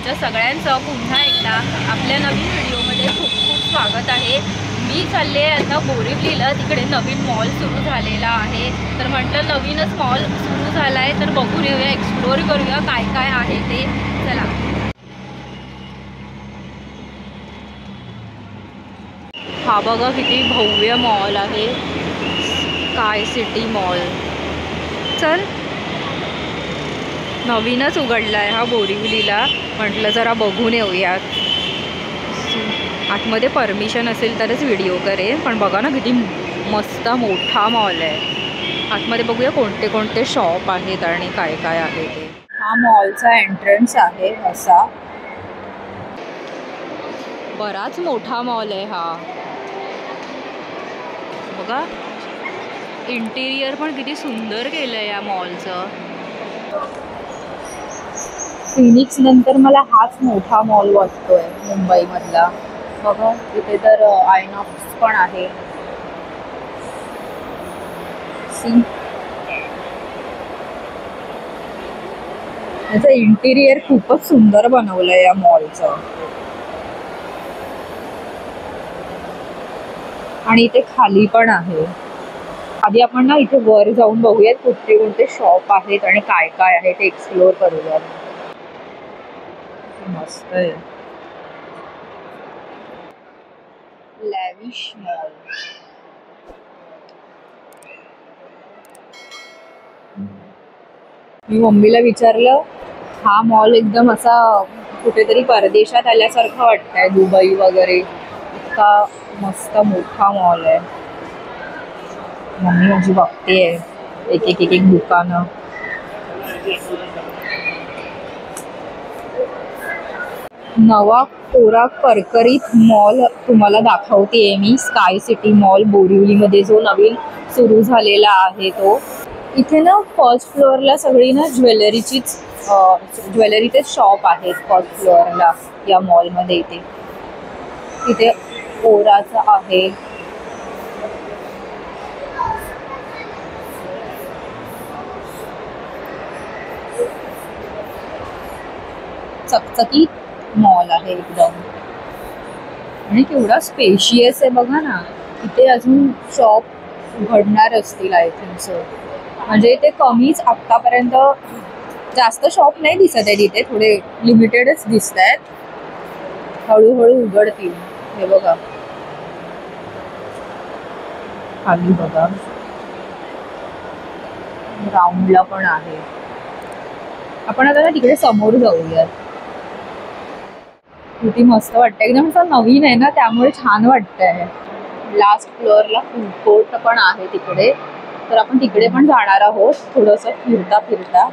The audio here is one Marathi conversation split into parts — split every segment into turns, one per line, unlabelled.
तुमच्या सगळ्यांचं पुन्हा एकदा आपल्या नवीन व्हिडिओमध्ये खूप खूप स्वागत आहे। मी चालले आता बोरिवलीला, तिकडे नवीन मॉल सुरू झालेला आहे। तर म्हटलं नवीनच मॉल सुरू झाला आहे तर बघून येऊया, एक्सप्लोर करूया काय काय आहे ते। चला, हा बघा किती भव्य मॉल आहे, स्काय सिटी मॉल। चल, नवीनच उघडला आहे हा बोरिवलीला, म्हटलं जरा बघून येऊयात। आतमध्ये परमिशन असेल तरच व्हिडिओ करेन, पण बघा ना किती मस्त मोठा मॉल आहे। आतमध्ये बघूया कोणते कोणते शॉप आहेत आणि काय काय आहे ते। हा मॉलचा एंट्रन्स आहे असा, बराच मोठा मॉल आहे हा। बघा इंटिरियर पण किती सुंदर केलंय या मॉलचं। फिनिक्स नंतर मला हाच मोठा मॉल वाटतोय मुंबई मधला। बघा इथे तर आयनॉक्स पण आहे। याचं इंटिरियर खूपच सुंदर बनवलंय या मॉलचं। आणि इथे खाली पण आहे। आधी आपण ना इथे वर जाऊन बघूयात कुठले कोणते शॉप आहेत आणि काय काय आहे ते एक्सप्लोर करूयात। मस्त आहे लॅविश मॉल। मी मम्मीला विचारलं, हा मॉल एकदम असा कुठेतरी परदेशात आल्यासारखं वाटतंय, दुबई वगैरे, इतका मस्त मोठा मॉल आहे। मम्मी माझी बघतेय एक एक एक एक दुकानं। नवा कोरा करकरीत मॉल तुम्हाला दाखवतेय मी, स्काय सिटी मॉल बोरिवलीमध्ये जो नवीन सुरू झालेला आहे तो। इथे ना फर्स्ट फ्लोअरला सगळी ना ज्वेलरीचे शॉप आहेत फर्स्ट फ्लोअरला या मॉलमध्ये। इथे कोराचं आहे, चकचकीत मॉल आहे एकदम, आणि केवढा स्पेशियस आहे बघा ना। इथे अजून शॉप उघडणार असतील आय थिंक सो, म्हणजे ते कमीच, आतापर्यंत जास्त शॉप नाही दिसत आहे तिथे, थोडे लिमिटेडच दिसत आहेत, हळूहळू उघडतील। हे बघा खाली बघा, ग्राउंडला पण आहे। आपण आता ना तिकडे समोर जाऊयात। किती मस्त वाटतंय, एकदम असं नवीन आहे ना त्यामुळे छान वाटतंय। लास्ट फ्लोअरला फूड कोर्ट पण आहे तिकडे, तर आपण तिकडे पण जाणार आहोत थोडंसं फिरता फिरता।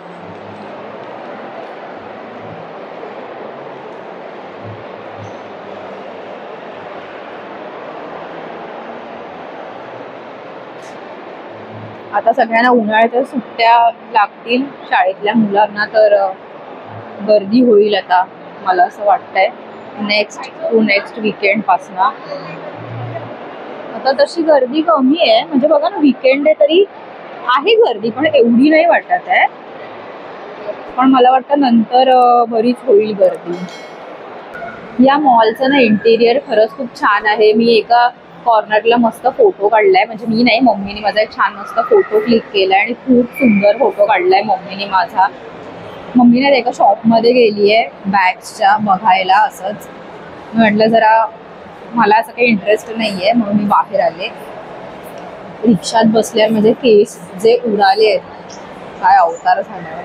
आता सगळ्यांना उन्हाळ्याच्या सुट्ट्या लागतील, शाळेतल्या मुलांना तर गर्दी होईल आता, मला असं वाटतंय नेक्स्ट वीकेंड पासून। आता तशी गर्दी कमी आहे, म्हणजे बघा ना वीकेंड आहे तरी आहे गर्दी, पण एवढी नाही वाटत आहे। पण मला वाटतं नंतर बरीच होईल गर्दी। या मॉलचं ना इंटेरियर खरंच खूप छान आहे। मी एका कॉर्नरला मस्त फोटो काढलाय, म्हणजे मी नाही, मम्मीने माझा एक छान मस्त फोटो क्लिक केलाय आणि खूप सुंदर फोटो काढलाय मम्मीने माझा। मम्मीने एका शॉपमध्ये गेली आहे बॅग्सच्या बघायला असंच, म्हटलं जरा मला असं काही इंटरेस्ट नाही आहे म्हणून मी बाहेर आले। रिक्षात बसल्यावर माझे केस जे उडाले आहेत, काय अवतार झाला,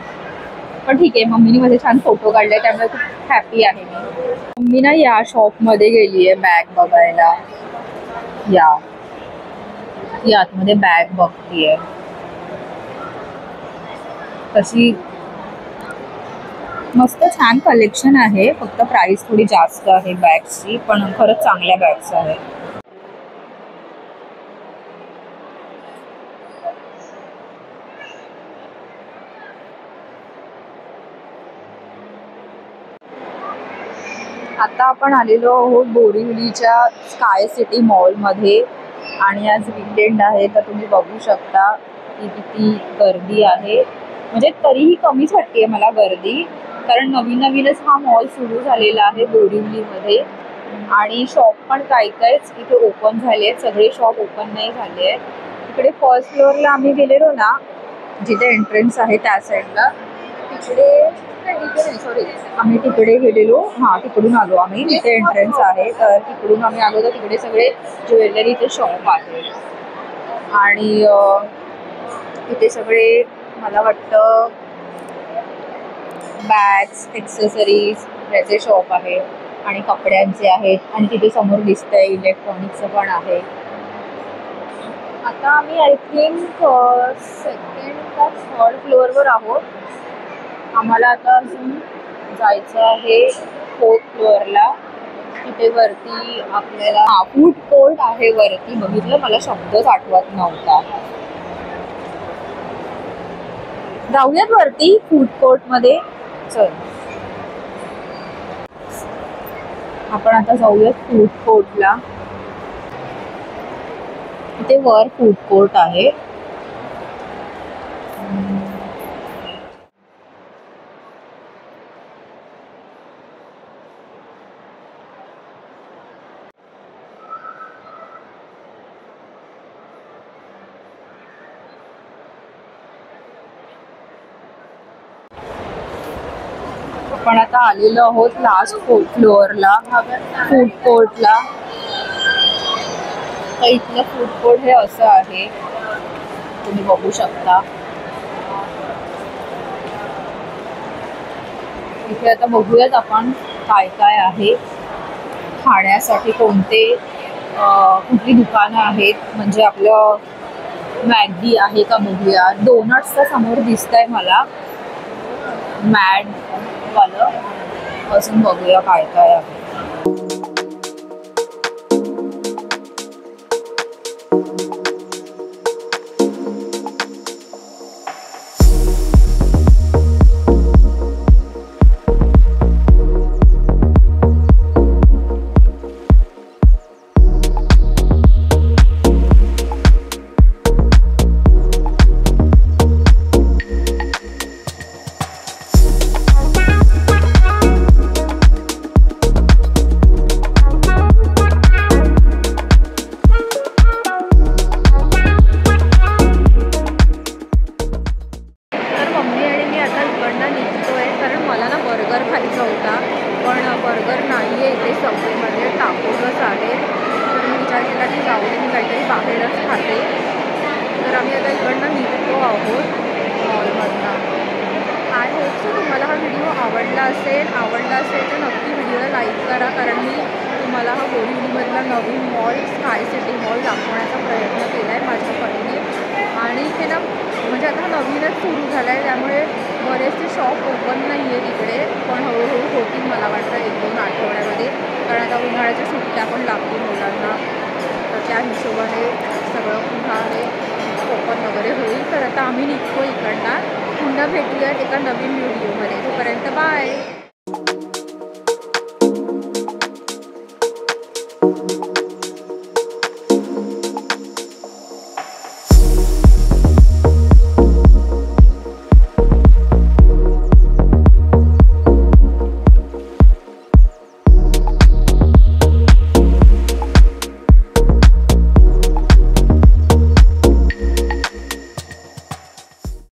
पण ठीक आहे, मम्मीने माझे छान फोटो काढले त्यामुळे खूप हॅपी आहे मी। मम्मी ना या शॉपमध्ये गेली आहे बॅग बघायला, ती आतमध्ये बॅग बघतीये। तशी मस्त छान कलेक्शन आहे, फक्त प्राइस थोडी जास्त आहे बॅग्सची, पण खरंच चांगल्या बॅग्स आहेत। आता आपण आलेलो आहोत बोरिवलीच्या स्काय सिटी मॉलमध्ये, आणि आज वीकेंड आहे तर तुम्ही बघू शकता की किती गर्दी आहे, म्हणजे तरीही कमीच वाटते मला गर्दी। कारण नवीन नवीनच हा मॉल सुरू झालेला आहे बोरिवलीमध्ये आणि शॉप पण काय कायच इथे ओपन झाले आहेत. सगळे शॉप ओपन नाही झाले आहेत. इकडे फर्स्ट फ्लोअरला आम्ही गेलेलो ना, जिथे एंट्रन्स आहे त्या साईडला, तिकडे सॉरी आम्ही तिकडे गेलेलो. हां, तिकडून आलो आम्ही. तिथे एंट्रन्स आहे, तर तिकडून आम्ही आलो. तर तिकडे सगळे ज्वेलरीचे शॉप आहेत आणि इथे सगळे मला वाटतं बॅग्स, एक्सेसरीज याचे शॉप आहे आणि कपड्यांचे आहेत. आणि तिथे समोर दिसतंय इलेक्ट्रॉनिक्सचं पण आहे. आता आम्ही आय थिंक सेकंड का थर्ड फ्लोअरवर आहोत. आम्हाला आता अजून जायचं आहे फोर्थ फ्लोअरला. तिथे वरती आपल्याला फूड कोर्ट आहे वरती. बघितलं, मला शब्दच आठवत नव्हता. जाऊयात वरती फूड कोर्टमध्ये. चल आपण आता जाऊयात फूड कोर्टला. इथे वर फूड कोर्ट आहे. आपण आता आलेलो आहोत लास्ट फ्लोअरला फूड कोर्टला. तर इथलं फूड कोर्ट हे असं आहे, तुम्ही बघू शकता. इथे आता बघूयात आपण काय काय आहे खाण्यासाठी. कुठली दुकानं आहेत. म्हणजे आपलं मॅगी आहे का बघूया. डोनट्सचा समोर दिसतंय मला, मॅड वालं. अजून बघूया काय काय आहे. बर्गर नाही आहे इथे सबवेमध्ये, टाकोजच आहे. तर मी विचार केला की जाऊ दे, मी काहीतरी बाहेरच खाते. तर आम्ही आता इकडनं निघतो आहोत मॉलमधनं. आय होप सो तुम्हाला हा व्हिडिओ आवडला असेल तर नक्की व्हिडिओला लाईक करा. कारण मी तुम्हाला हा बोरिवलीमधला नवीन मॉल स्काय सिटी मॉल दाखवण्याचा प्रयत्न केला आहे माझ्या परीने. आणि इथे ना म्हणजे आता नवीनच सुरू झाला आहे, त्यामुळे बरेचसे शॉप ओपन नाही आहे तिकडे. पण हळूहळू होतील मला वाटतं 1-2 आठवड्यामध्ये. कारण आता उन्हाळ्याच्या सुट्ट्या पण लागतील मुलांना. तर त्या हिशोबाने सगळं पुन्हा हे ओपन वगैरे होईल. तर आता आम्ही निघतो इकडनं. पुन्हा भेटूयात एका नवीन व्हिडिओमध्ये. तोपर्यंत बाय.